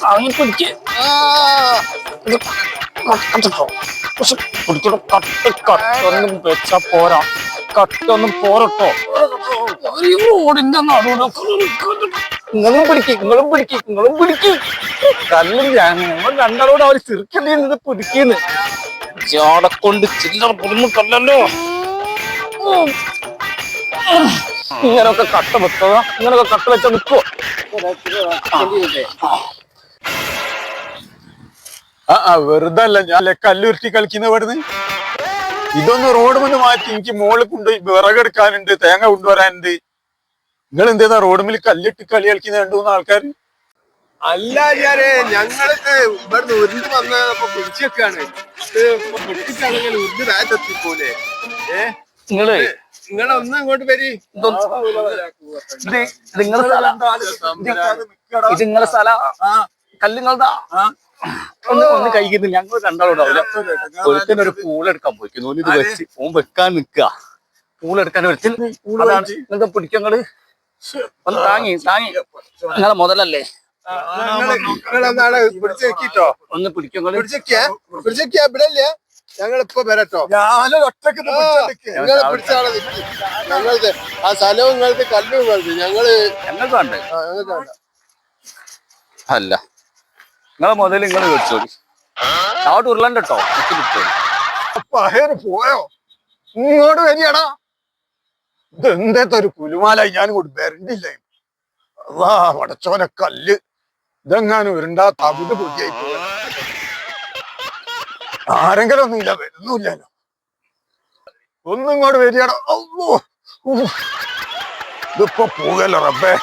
താങ്ങിപ്പിടിക്ക് കട്ടൊന്നും വെച്ചാ പോരാ, കട്ടൊന്നും പോരട്ടോ. റോഡിന്റെ നടുവിലൊക്കെ നിങ്ങളും പിടിക്ക് കല്ലും ഞങ്ങൾ രണ്ടാളോട് അവർ ചെറുക്കല്ലിരുന്നത് പിടിക്കുന്നു. ചാടെ കൊണ്ട് ചില്ലറ പൊടുന്നിട്ടല്ലോ. ഇങ്ങനൊക്കെ കട്ട വെക്കുക, ഇങ്ങനൊക്കെ കട്ട വെച്ചാൽ നിൽക്കുവോ? വെറുതെ അല്ല ഞാൻ കല്ലുരുട്ടി കളിക്കുന്ന ഇവിടുന്ന്. ഇതൊന്ന് റോഡ് മുന്ന് മാറ്റി എനിക്ക് മോളിൽ കൊണ്ടുപോയി വിറകെടുക്കാനുണ്ട്, തേങ്ങ കൊണ്ടുവരാനുണ്ട്. നിങ്ങൾ എന്തേതാ റോഡ് മേൽ കല്ലിട്ട് കളി കളിക്കുന്ന 2-3 ആൾക്കാർ? അല്ല ഞങ്ങൾക്ക് ഇവിടുന്ന് ഉരുണ്ട് വന്നപ്പോ പിടിച്ചൊക്കെയാണ് പിടിച്ചിട്ടാണെങ്കിൽ ഉരുണ്ട് രാജെത്തിപ്പോലെ. നിങ്ങളൊന്നും ഇങ്ങോട്ട് വരി. നിങ്ങളെ സ്ഥല കല്ലുങ്ങളതാ. ഒന്ന് കഴിക്കുന്നു. ഞങ്ങൾ രണ്ടാളുണ്ടാവില്ല. ഒരുത്തനൊരു പൂളെടുക്കാൻ പോയിക്കുന്നു. ഇത് വെച്ച് ഓൻ വെക്കാൻ നിക്കുക. പൂളെടുക്കാൻ ഒരുത്തിൽ നിങ്ങൾക്ക് പിടിക്കങ്ങള് ഒന്ന് താങ്ങി നിങ്ങളെ മുതലല്ലേ. പിടിച്ചോ ഒന്ന് പിടിക്കങ്ങള് ഇവിടെ ഞങ്ങളിപ്പോ വരട്ടോ. നിങ്ങൾ പിടിച്ചാളെ ഞങ്ങളത് ആ സ്ഥലവും നിങ്ങളത് കല്ലും നിങ്ങളത് ഞങ്ങൾക്ക് വേണ്ടേ? അല്ല നിങ്ങളെ മുതൽ നിങ്ങൾ മേടിച്ചോളി. അവിടെ ഉരുളണ്ട കേട്ടോ. പോയോ ഇങ്ങോട്ട് വരികടാ. ഇതെന്തേത്ത ഒരു കുലുമാലായി ഞാൻ കൊണ്ട് വരണ്ടില്ല. അതാ വടച്ചോനെ കല്ല് ഇതെങ്ങാനും ഉരുണ്ടാ തവിട് പൊടിയായി പോയ. ആരെങ്കിലും ഒന്നുമില്ല, വരുന്നില്ലല്ലോ. ഒന്നും ഇങ്ങോട്ട് വരികടാ. ഇതിപ്പോ പോകല്ലോ റബ്ബേ.